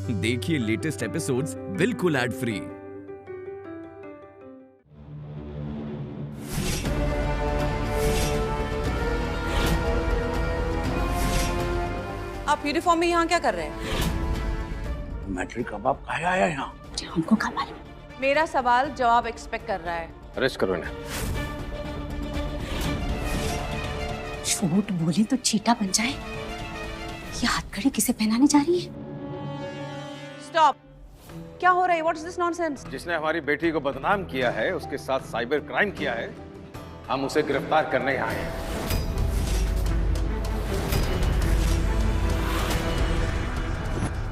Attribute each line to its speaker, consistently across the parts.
Speaker 1: देखिए latest episodes बिल्कुल ad free.
Speaker 2: आप यूनिफॉर्म में यहाँ क्या कर रहे हैं?
Speaker 3: मैट्रिक कबाब खाया आया यहाँ?
Speaker 4: हमको क्या मालूम?
Speaker 2: मेरा सवाल जवाब एक्सपेक्ट कर रहा है।
Speaker 5: अरेस्ट करो इन्हें।
Speaker 4: झूठ बोले तो चीटा बन जाए। ये हथकड़ी किसे पहनाने जा रही है?
Speaker 2: स्टॉप। क्या हो रहा है? What is this nonsense?
Speaker 5: जिसने हमारी बेटी को बदनाम किया है, उसके साथ साइबर क्राइम किया है, हम उसे गिरफ्तार करने आए हैं।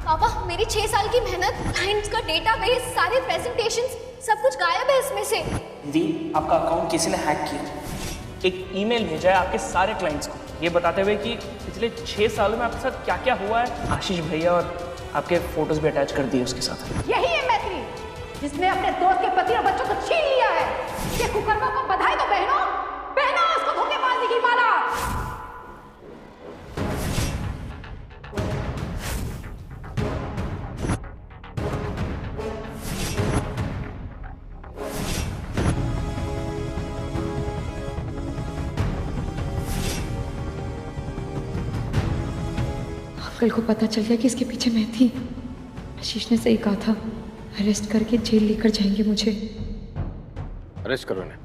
Speaker 6: पापा, मेरी 6 साल की मेहनत, क्लाइंट्स का डेटाबेस, सारे प्रेजेंटेशंस, सब कुछ गायब है इसमें से।
Speaker 7: दीदी, आपका अकाउंट किसी ने हैक किया। एक ईमेल भेजा है आपके सारे क्लाइंट्स को, ये बताते हुए कि पिछले 6 सालों में आपके साथ क्या क्या हुआ है। आशीष भैया और आपके फोटोज भी अटैच कर दिए उसके साथ।
Speaker 8: यही है मैत्री, जिसने अपने दोस्त के पति और बच्चों को छीन लिया है। ये कुकर्मा को बधाई दो बहनों, बहनों उसको धोखेबाजी की माला।
Speaker 9: कल को पता चल गया कि इसके पीछे मैं थी। आशीष ने सही कहा था, अरेस्ट करके जेल लेकर जाएंगे मुझे।
Speaker 5: अरेस्ट करो इन्हें।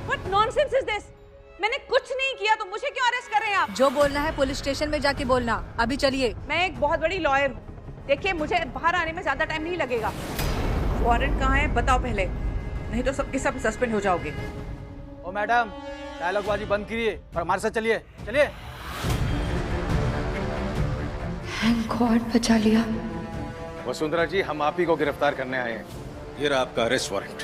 Speaker 2: What nonsense is this? मैंने कुछ नहीं किया तो मुझे क्यों अरेस्ट कर रहे हैं आप?
Speaker 10: जो बोलना है पुलिस स्टेशन में जाके बोलना। अभी चलिए।
Speaker 2: मैं एक बहुत बड़ी लॉयर हूँ। देखिए, मुझे बाहर आने में ज्यादा टाइम नहीं लगेगा। वारंट कहाँ है बताओ पहले, नहीं तो सबके सब सस्पेंड हो जाओगे।
Speaker 3: ओ मैडम, डायलॉगबाजी बंद कीजिए और हमारे साथ चलिए। चलिए।
Speaker 9: थैंक गॉड बचा लिया।
Speaker 5: वसुंधरा जी, हम आप ही को गिरफ्तार करने आए हैं। ये रहा आपका अरेस्ट वारंट।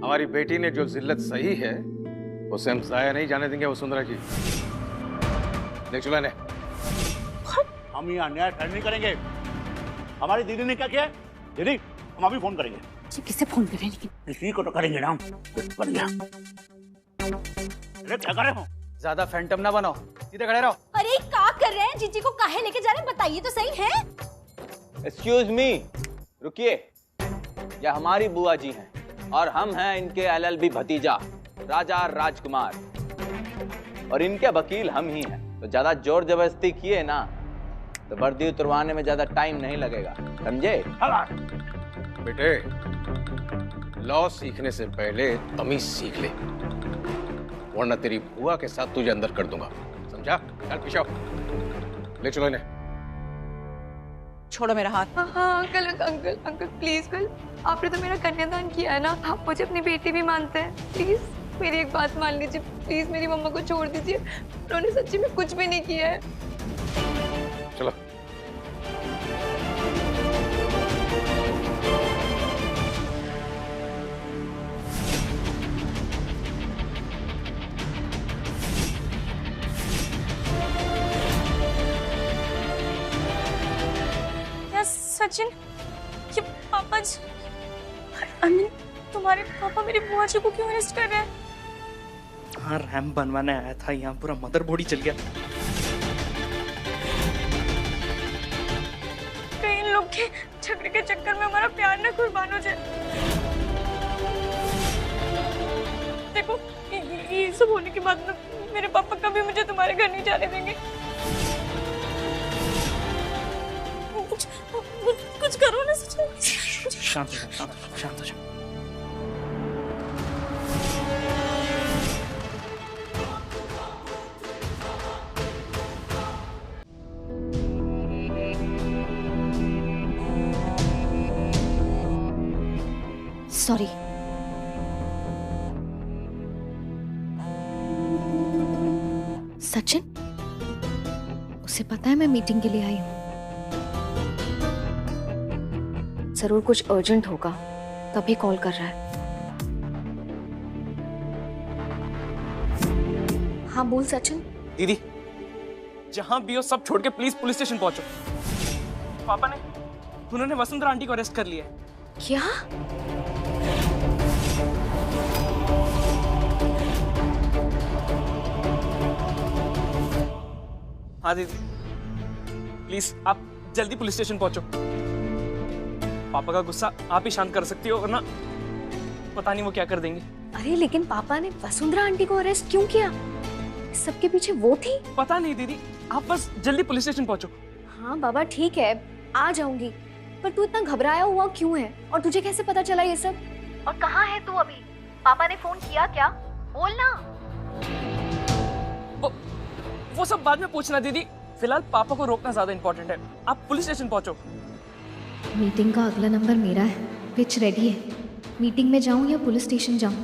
Speaker 5: हमारी बेटी ने जो जिल्लत सही है उसे हम जाया नहीं जाने देंगे वसुंधरा जी। देख चुला ने।
Speaker 3: हम ये अन्याय सहन नहीं करेंगे। हमारी दीदी ने क्या किया? दीदी, हम अभी फोन करेंगे।
Speaker 4: जी किसे फोन कर रहे हैं? लेकिन
Speaker 3: किसी को तो करेंगे ना। अरे क्या कर रहे हो? ज्यादा फैंटम ना बनो, सीधे खड़े रहो।
Speaker 6: अरे क्या कर रहे हैं? जीजी को काहे लेके जा रहे हैं? बताइए तो सही है।
Speaker 11: एक्सक्यूज मी, रुकिए। ये हमारी बुआ जी हैं और हम हैं इनके एलएलबी भतीजा राजा राजकुमार, और इनके वकील हम ही हैं। तो ज्यादा जोर जबरदस्ती किए ना तो वर्दी उतरवाने में ज्यादा टाइम नहीं लगेगा, समझे?
Speaker 5: बेटे, लॉ सीखने से पहले तमीज सीख ले, वरना तेरी बुआ के साथ तुझे अंदर कर दूंगा, समझा? चल पीछे आओ, ले चलो इन्हें।
Speaker 2: छोड़ो मेरा हाथ।
Speaker 9: हाँ अंकल, अंकल अंकल प्लीज कल, आपने तो मेरा कन्यादान किया है ना, आप मुझे अपनी बेटी भी मानते हैं। प्लीज मेरी एक बात मान लीजिए, प्लीज मेरी मम्मा को छोड़ दीजिए। उन्होंने सच्ची में कुछ भी नहीं किया है।
Speaker 5: चलो।
Speaker 9: सचिन, ये पापा जी, अमिन, तुम्हारे पापा मेरी बुआ जी को क्यों अरेस्ट कर रहे हैं?
Speaker 7: हाँ, रैंप बनवाने आया था, यहाँ पूरा मदरबोर्ड ही चल गया।
Speaker 9: कहीं इन लोग के झगड़े के चक्कर में हमारा प्यार ना कुर्बान हो जाए। देखो, ये सब होने के बाद ना मेरे पापा कभी मुझे तुम्हारे घर नहीं जाने देंगे। कुछ करो ना सचिन।
Speaker 7: शांत हो जाओ, शांत हो जाओ।
Speaker 4: सॉरी। सचिन, उसे पता है मैं मीटिंग के लिए आई हूँ। जरूर कुछ अर्जेंट होगा, तभी कॉल कर रहा है।
Speaker 6: हाँ बोल सचिन।
Speaker 7: दीदी जहां भी हो सब छोड़ के प्लीज पुलिस स्टेशन पहुंचो। पापा ने उन्होंने वसुंधरा आंटी को अरेस्ट कर लिया है।
Speaker 6: क्या?
Speaker 7: हाँ दीदी प्लीज आप जल्दी पुलिस स्टेशन पहुंचो। पापा का गुस्सा आप ही शांत कर सकती हो, वरना पता नहीं वो क्या कर देंगे।
Speaker 6: अरे लेकिन पापा ने वसुंधरा आंटी को अरेस्ट क्यों किया? सबके पीछे वो थी?
Speaker 7: पता नहीं दीदी, आप बस जल्दी पुलिस स्टेशन पहुंचो।
Speaker 6: हाँ बाबा ठीक है, आ जाऊंगी, पर तू इतना घबराया हुआ क्यों है? और तुझे कैसे पता चला ये सब? और कहाँ है तू अभी? पापा ने फोन किया क्या? बोल ना।
Speaker 7: वो सब बाद में पूछना दीदी, फिलहाल पापा को रोकना ज्यादा इंपॉर्टेंट है। आप पुलिस स्टेशन पहुंचो।
Speaker 6: मीटिंग का अगला नंबर मेरा है, पिच रेडी है। मीटिंग में जाऊं या पुलिस स्टेशन जाऊं?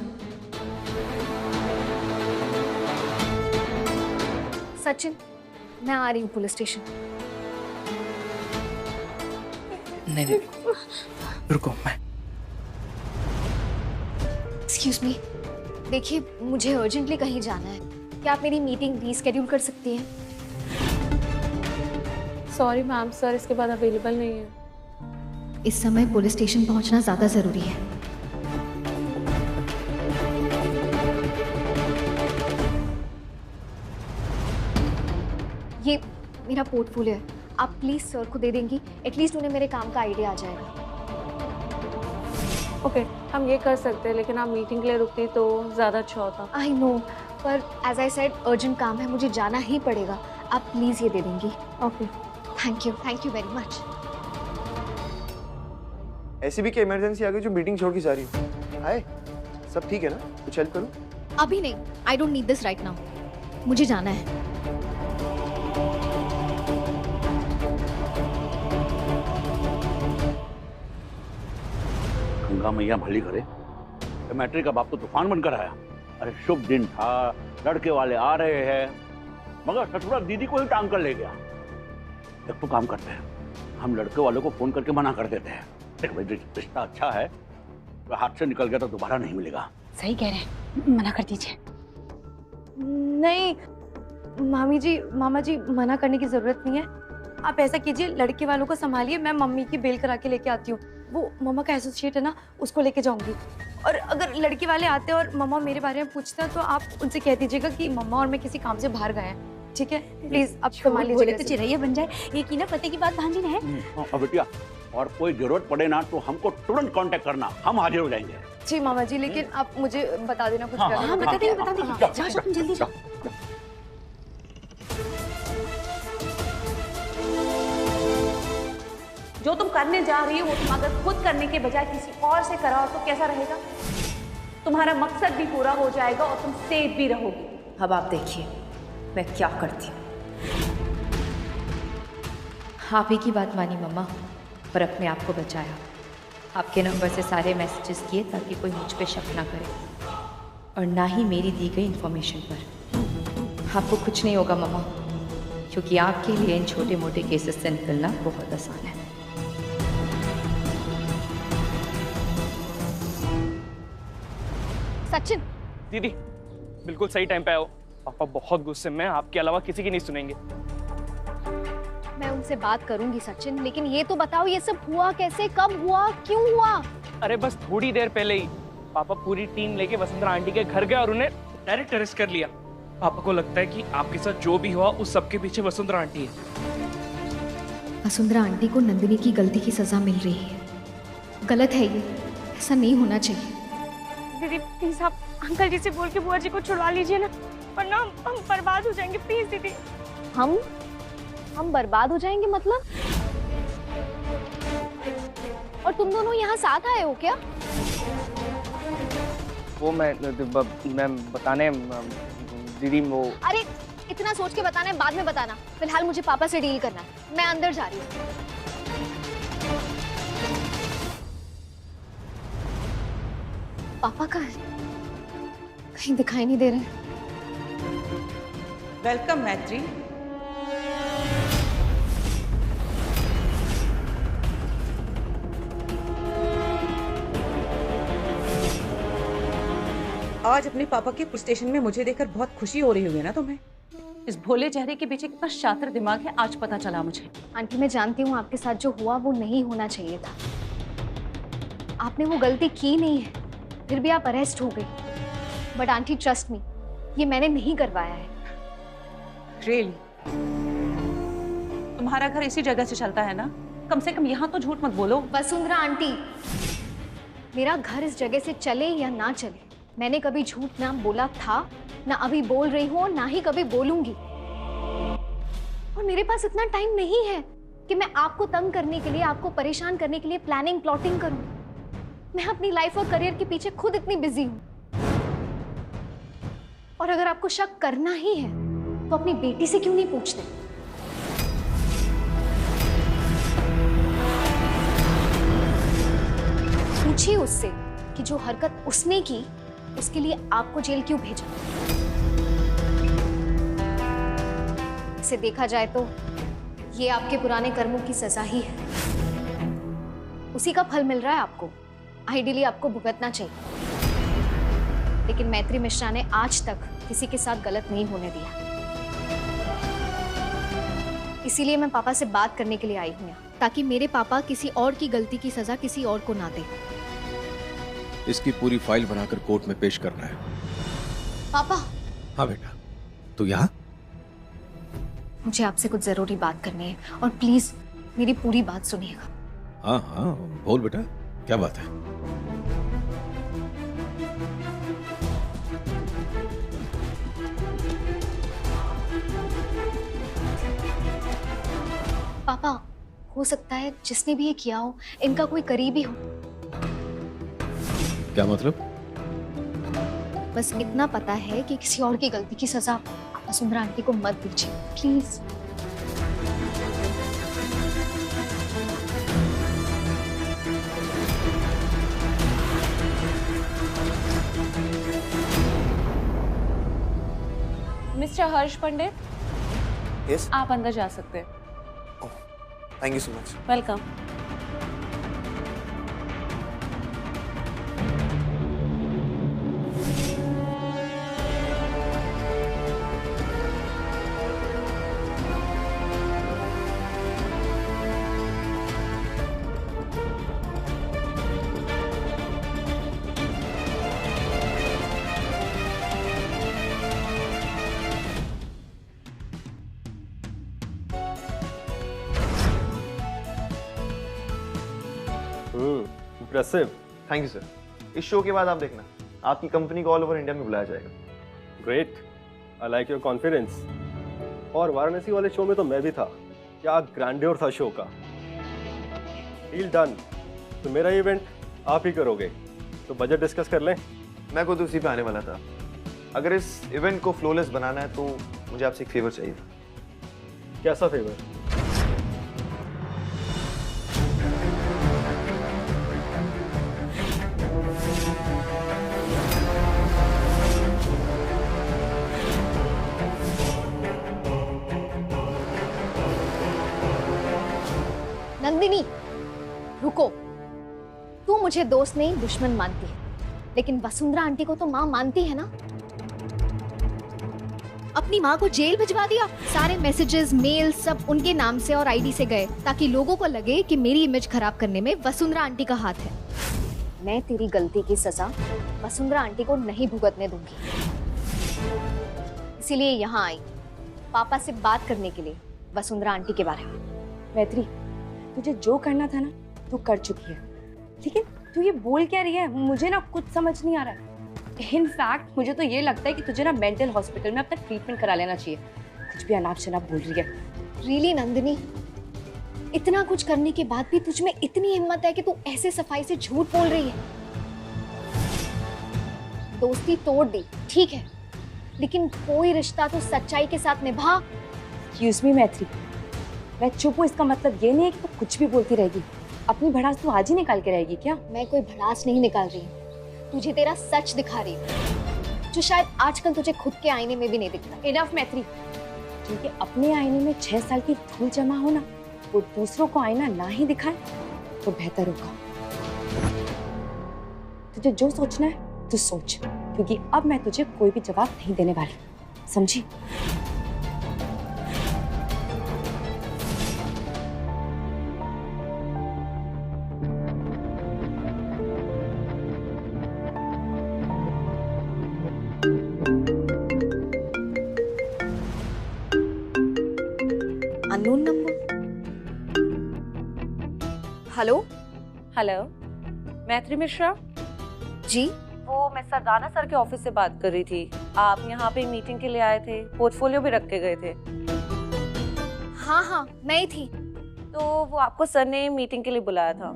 Speaker 6: सचिन मैं आ रही हूँ पुलिस स्टेशन।
Speaker 7: नहीं रुको, मैं
Speaker 6: एक्सक्यूज मी, देखिए मुझे अर्जेंटली कहीं जाना है, क्या आप मेरी मीटिंग रीस्केड्यूल कर सकती हैं?
Speaker 9: सॉरी मैम, सर इसके बाद अवेलेबल नहीं है।
Speaker 6: इस समय पुलिस स्टेशन पहुंचना ज्यादा जरूरी है। ये मेरा पोर्टफोलियो है, आप प्लीज सर को दे देंगी? एटलीस्ट उन्हें मेरे काम का आइडिया आ जाएगा।
Speaker 9: ओके हम ये कर सकते हैं, लेकिन आप मीटिंग के लिए रुकती तो ज़्यादा अच्छा होता।
Speaker 6: आई नो, पर एज आई सेड अर्जेंट काम है, मुझे जाना ही पड़ेगा। आप प्लीज ये दे देंगी?
Speaker 9: Okay
Speaker 6: thank you very much.
Speaker 12: ऐसी भी क्या इमरजेंसी आ गई जो मीटिंग छोड़ के जा रही हो? हाय, सब ठीक है ना? कुछ हेल्प करूं?
Speaker 6: अभी नहीं, I don't need this right now, मुझे जाना है।
Speaker 3: गंगा मैया भली करे, मैट्रिक का बाप तो तूफान बनकर आया। अरे शुभ दिन था, लड़के वाले आ रहे हैं, मगर ससुरा दीदी को ही टांग कर ले गया। एक तो काम करते हैं, हम लड़के वालों को फोन करके मना कर देते हैं। देख भाई रिश्ता अच्छा है, तो हाथ से निकल गया तो दोबारा नहीं मिलेगा।
Speaker 4: सही कह रहे हैं, मना कर दीजिए।
Speaker 9: नहीं मामा जी मना करने की जरूरत नहीं है। आप ऐसा कीजिए, लड़के वालों को संभालिए, मैं मम्मी की बेल करा के लेके आती हूँ। वो मम्मा का एसोसिएट है ना, उसको लेके जाऊंगी। और अगर लड़के वाले आते हैं और मम्मा मेरे बारे में पूछते हैं तो आप उनसे कह दीजिएगा कि मम्मा और मैं किसी काम से बाहर गए हैं। ठीक है, प्लीज आप संभाल लीजिएगा।
Speaker 4: तो चिरैया बन जाए, ये की ना पते की बात भांजी ने है।
Speaker 3: अब बेटिया, और कोई जरूरत पड़े ना तो हमको तुरंत कांटेक्ट करना, हम हाजिर हो जाएंगे।
Speaker 9: जी मामा जी, लेकिन आप मुझे बता देना कुछ करना।
Speaker 4: हाँ बता देंगे। जाओ तुम जल्दी जाओ।
Speaker 2: जो तुम करने जा रही हो वो तुम अगर खुद करने के बजाय किसी और से कराओ तो कैसा रहेगा? तुम्हारा मकसद भी पूरा हो जाएगा और तुम सेफ भी रहोगी।
Speaker 13: अब आप देखिए मैं क्या करती हूँ। आप ही की बात मानी मम्मा, पर अपने आप को बचाया। आपके नंबर से सारे मैसेजेस किए ताकि कोई मुझ पे शक ना करे, और ना ही मेरी दी गई इंफॉर्मेशन पर। आपको कुछ नहीं होगा मम्मा, क्योंकि आपके लिए इन छोटे मोटे केसेस से निकलना बहुत आसान है।
Speaker 6: सचिन
Speaker 7: दीदी बिल्कुल सही टाइम पे आए हो। पापा बहुत गुस्से में, आपके अलावा किसी की नहीं सुनेंगे।
Speaker 6: मैं उनसे बात करूंगी सचिन, लेकिन ये तो बताओ ये सब हुआ कैसे, कब हुआ, क्यों हुआ?
Speaker 7: अरे बस थोड़ी देर पहले ही पापा पूरी टीम लेके वसुंधरा आंटी के घर गए और उन्हें डायरेक्ट अरेस्ट कर लिया। पापा को लगता है कि आपके साथ जो भी हुआ उस सबके पीछे वसुंधरा आंटी है।
Speaker 6: वसुंधरा आंटी को नंदिनी की गलती की सजा मिल रही है। गलत है ये, ऐसा नहीं होना चाहिए।
Speaker 9: दीदी प्लीज आप अंकल जी से बोल के बुआ जी को छुड़वा लीजिए ना, वरना हम बर्बाद हो जाएंगे। प्लीज दीदी।
Speaker 6: हम बर्बाद हो जाएंगे मतलब? और तुम दोनों यहाँ साथ आए हो क्या?
Speaker 7: वो मैं बताने दीदी वो।
Speaker 6: अरे इतना सोच के बताना है, बाद में बताना। फिलहाल मुझे पापा से डील करना है, मैं अंदर जा रही हूँ। पापा कहाँ हैं? कहीं दिखाई नहीं दे रहे।
Speaker 2: वेलकम मैत्री। आज अपने पापा के पुलिस स्टेशन में मुझे देखकर बहुत खुशी हो रही होगी ना तुम्हें?
Speaker 4: इस भोले चेहरे के पीछे कितना शातिर दिमाग है, आज पता चला मुझे।
Speaker 6: आंटी मैं जानती हूँ आपके साथ जो हुआ वो नहीं होना चाहिए था। आपने वो गलती की नहीं है, फिर भी आप अरेस्ट हो गई। बट आंटी ट्रस्ट मी, ये मैंने नहीं करवाया है।
Speaker 4: रियली? तुम्हारा घर इसी जगह से चलता है ना? कम से कम यहाँ तो झूठ मत बोलो।
Speaker 6: वसुंधरा आंटी, मेरा घर इस जगह से चले या ना चले, मैंने कभी झूठ ना बोला था, ना अभी बोल रही हूँ और ना ही कभी बोलूंगी। और मेरे पास इतना टाइम नहीं है कि मैं आपको तंग करने के लिए, आपको परेशान करने के लिए प्लानिंग प्लॉटिंग करूं। मैं अपनी लाइफ और करियर के पीछे खुद इतनी बिजी हूं। और अगर आपको शक करना ही है तो अपनी बेटी से क्यों नहीं पूछते? पूछिए उससे कि जो हरकत उसने की उसके लिए आपको जेल क्यों भेजा। इसे देखा जाए तो ये आपके पुराने कर्मों की सजा ही है। उसी का फल मिल रहा है आपको। आइडियली आपको भुगतना चाहिए, लेकिन मैत्री मिश्रा ने आज तक किसी के साथ गलत नहीं होने दिया। इसीलिए मैं पापा से बात करने के लिए आई हूँ, ताकि मेरे पापा किसी और की गलती की सजा किसी और को ना दे।
Speaker 5: इसकी पूरी फाइल बनाकर कोर्ट में पेश करना है।
Speaker 6: पापा।
Speaker 5: हाँ बेटा, तू यहाँ?
Speaker 6: मुझे आपसे कुछ जरूरी बात करनी है और प्लीज मेरी पूरी बात सुनिएगा।
Speaker 5: हाँ हाँ बोल बेटा, क्या बात है?
Speaker 6: पापा, हो सकता है जिसने भी ये किया हो इनका कोई करीबी हो।
Speaker 5: क्या मतलब?
Speaker 6: बस इतना पता है कि किसी और की गलती की सजा वसुंधरा आंटी को मत दीजिए please.
Speaker 4: Mister Harsh Pandit,
Speaker 12: yes,
Speaker 4: आप अंदर जा सकते हैं।
Speaker 12: Thank you so much.
Speaker 4: Welcome.
Speaker 12: Impressive, thank you sir. इस शो के बाद आप देखना, आपकी कंपनी को ऑल ओवर इंडिया में बुलाया जाएगा।
Speaker 14: Great, I like your confidence. और वाराणसी वाले शो में तो मैं भी था, क्या ग्रैंडियर था शो का। Deal done. तो मेरा इवेंट आप ही करोगे, तो बजट डिस्कस कर लें।
Speaker 12: मैं खुद उसी पे आने वाला था। अगर इस इवेंट को फ्लॉलेस बनाना है तो मुझे आपसे एक फेवर चाहिए।
Speaker 14: कैसा फेवर?
Speaker 6: नंदिनी, रुको। तू मुझे दोस्त नहीं दुश्मन मानती है, लेकिन वसुंधरा आंटी को तो माँ मानती है ना। अपनी माँ को जेल भिजवा दिया। सारे मैसेजेस, मेल सब उनके नाम से और आईडी से गए, ताकि लोगों को लगे कि मेरी इमेज खराब करने में वसुंधरा आंटी का हाथ है। मैं तेरी गलती की सजा वसुंधरा आंटी को नहीं भुगतने दूंगी। इसीलिए यहाँ आई, पापा से बात करने के लिए, वसुंधरा आंटी के बारे में।
Speaker 15: मैत्री, तुझे जो करना था ना तू कर चुकी है, लेकिन तू ये बोल क्या रही है? मुझे ना कुछ समझ नहीं आ रहा है। इनफैक्ट मुझे तो ये लगता है कि तुझे ना मेंटल हॉस्पिटल में अपना ट्रीटमेंट करा लेना चाहिए। कुछ भी अनाप शनाप बोल रही है।
Speaker 6: रियली नंदिनी, इतना कुछ करने के बाद भी तुझ में इतनी हिम्मत है कि तू ऐसे सफाई से झूठ बोल रही है? दोस्ती तोड़ दी, ठीक है, लेकिन कोई रिश्ता तो सच्चाई के साथ निभा।
Speaker 15: एक्सक्यूज मी मैत्री, मैं चुप हूँ इसका मतलब ये नहीं है कि तू कुछ भी बोलती रहेगी। अपनी भड़ास तू आज ही निकाल के रहेगी क्या?
Speaker 6: मैं कोई भड़ास नहीं निकाल रही हूँ, तुझे तेरा सच दिखा रही हूँ, जो शायद आजकल तुझे खुद के आईने में भी नहीं दिखता।
Speaker 15: इनफ मैत्री, क्योंकि अपने आईने में 6 साल की धूल जमा हो ना, वो दूसरों को आईना ना ही दिखाए तो बेहतर होगा। तुझे जो सोचना है तू सोच, क्योंकि अब मैं तुझे कोई भी जवाब नहीं देने वाली, समझी?
Speaker 6: Unknown number. हेलो
Speaker 16: हेलो, मैत्री मिश्रा
Speaker 6: जी।
Speaker 16: वो मैं सरदाना सर के ऑफिस से बात कर रही थी। आप यहाँ पे मीटिंग के लिए आए थे, पोर्टफोलियो भी रख के गए थे।
Speaker 6: हाँ हाँ मैं ही थी।
Speaker 16: तो वो आपको सर ने मीटिंग के लिए बुलाया था।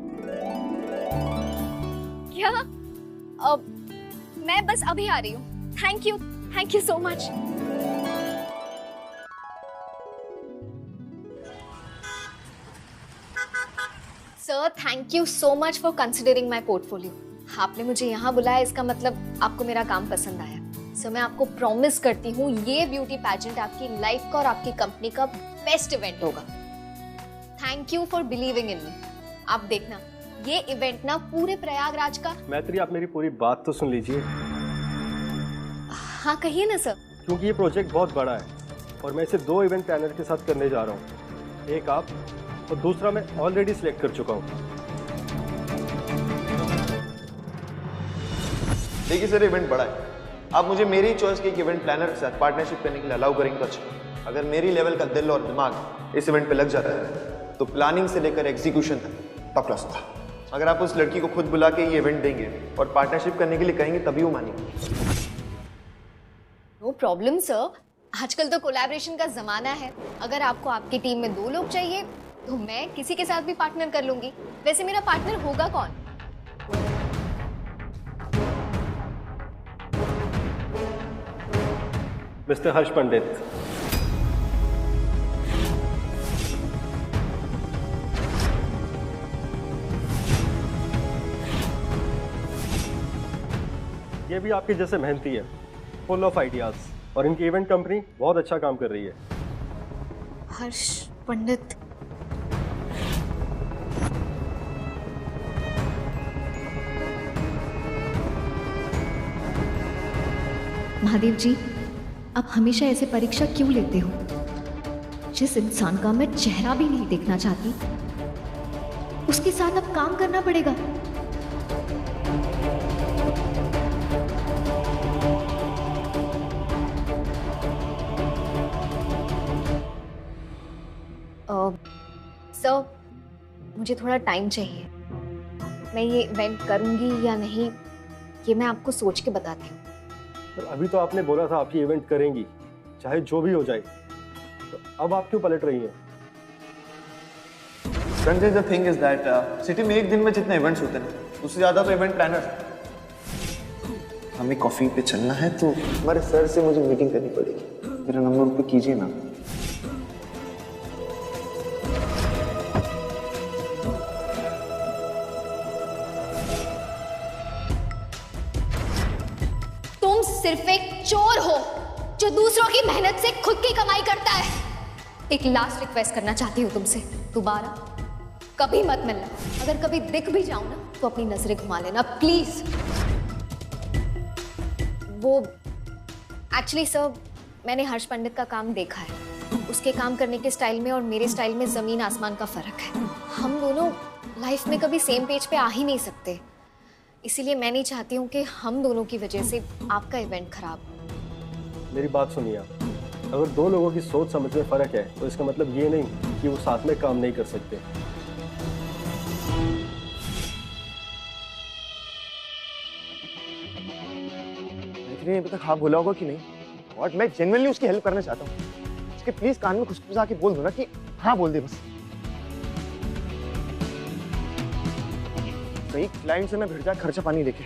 Speaker 6: क्या? मैं बस अभी आ रही हूँ। Thank you so much. Sir thank you so much for considering my portfolio. आपने मुझे यहाँ बुलाया, इसका मतलब आपको मेरा काम पसंद आया। सर मैं आपको प्रॉमिस करती हूँ ये ब्यूटी पैजेंट आपकी लाइफ का और आपकी कंपनी का बेस्ट इवेंट होगा। Thank you for believing in me. आप देखना ये इवेंट ना पूरे प्रयागराज का।
Speaker 14: मैत्री आप मेरी पूरी बात तो सुन लीजिए।
Speaker 6: हाँ कहिए ना सर।
Speaker 14: क्योंकि ये प्रोजेक्ट बहुत बड़ा है और मैं इसे 2 इवेंट प्लानर के साथ करने जा रहा हूँ। एक आप और दूसरा मैं ऑलरेडी सिलेक्ट कर चुका हूँ।
Speaker 12: देखिए सर, इवेंट बड़ा है। आप मुझे मेरी चॉइस के एक इवेंट प्लानर के साथ पार्टनरशिप करने के लिए अलाउ करेंगे तो अच्छा। अगर मेरी लेवल का दिल और दिमाग इस इवेंट पे लग जाता है तो प्लानिंग से लेकर एग्जीक्यूशन तक टॉप क्लास होता। अगर आप उस लड़की को खुद बुला के ये इवेंट देंगे और पार्टनरशिप करने के लिए कहेंगे तभी वो मानेंगे।
Speaker 6: नो प्रॉब्लम सर, आजकल तो कोलैबोरेशन का जमाना है। अगर आपको आपकी टीम में 2 लोग चाहिए तो मैं किसी के साथ भी पार्टनर कर लूंगी। वैसे मेरा पार्टनर होगा कौन?
Speaker 14: मिस्टर हर्ष पंडित। ये भी आपके जैसे मेहनती है, फुल ऑफ आइडियाज, और इनकी इवेंट कंपनी बहुत अच्छा काम कर रही है।
Speaker 6: हर्ष पंडित। महादेव जी, आप हमेशा ऐसे परीक्षा क्यों लेते हो? जिस इंसान का मैं चेहरा भी नहीं देखना चाहती उसके साथ अब काम करना पड़ेगा। सर मुझे थोड़ा टाइम चाहिए। मैं ये इवेंट करूंगी या नहीं ये मैं आपको सोच के बताती हूँ।
Speaker 14: तो अभी तो आपने बोला था आप ये इवेंट करेंगी चाहे जो भी हो जाए, तो अब आप क्यों पलट रही हैं?
Speaker 12: Sanjay, the thing is that city में एक दिन में जितने इवेंट्स होते हैं उससे ज्यादा तो इवेंट प्लानर। हमें कॉफी पे चलना है तो हमारे सर से मुझे मीटिंग करनी पड़ेगी। मेरा नंबर पे कीजिए ना।
Speaker 6: तुम सिर्फ एक चोर हो जो दूसरों की मेहनत से खुद की कमाई करता है। एक लास्ट रिक्वेस्ट करना चाहती हूँ तुमसे, दोबारा कभी मत मिलना। अगर कभी दिख भी जाऊं ना तो अपनी नजरें घुमा लेना प्लीज। वो एक्चुअली सर मैंने हर्ष पंडित का काम देखा है। उसके काम करने के स्टाइल में और मेरे स्टाइल में जमीन आसमान का फर्क है। हम दोनों लाइफ में कभी सेम पेज पे आ ही नहीं सकते। इसीलिए मैं नहीं चाहती हूँ कि हम दोनों की वजह से आपका इवेंट खराब हो।
Speaker 14: मेरी बात सुनिए आप, अगर 2 लोगों की सोच समझ में फर्क है तो इसका मतलब ये नहीं कि वो साथ में काम नहीं कर सकते।
Speaker 12: अभी तक हाँ बोला होगा कि नहीं, और मैं जेन्युइनली उसकी हेल्प करना चाहता हूँ। उसके प्लीज कान में खुशखुशा के बोल दो ना कि हाँ बोल दे बस। कहीं क्लाइंट से ना भिड़ जाए खर्चा पानी लेके।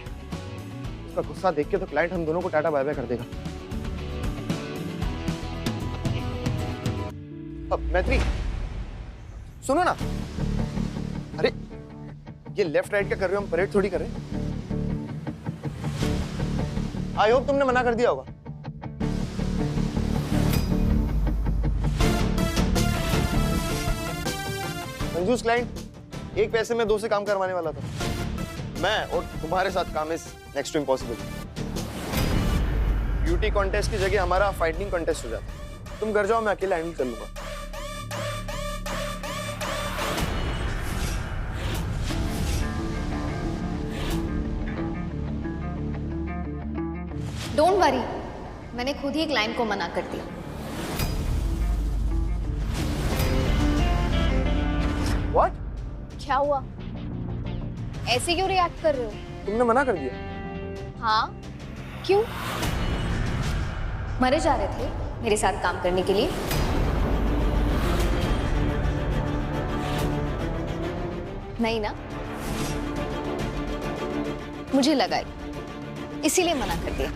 Speaker 12: उसका गुस्सा देख के तो क्लाइंट हम दोनों को टाटा बाय बाय कर देगा। अब मैत्री सुनो ना, अरे ये लेफ्ट राइट क्या कर रहे हो? हम परेड थोड़ी कर रहे हैं। आई होप तुमने मना कर दिया होगा। कंजूस क्लाइंट, एक पैसे में 2 से काम करवाने वाला था। मैं और तुम्हारे साथ काम is next to impossible. Beauty contest की जगह हमारा फाइटिंग कॉन्टेस्ट हो जाता। तुम घर जाओ, मैं अकेला हैंडल कर लूंगा।
Speaker 6: डोंट वरी, मैंने खुद ही क्लाइंट को मना कर दिया।
Speaker 12: What?
Speaker 6: क्या हुआ? ऐसे क्यों रिएक्ट कर रहे हो?
Speaker 12: तुमने मना कर दिया?
Speaker 6: हाँ, क्यों? मरे जा रहे थे मेरे साथ काम करने के लिए? नहीं ना? मुझे लगा इसीलिए मना कर दिया।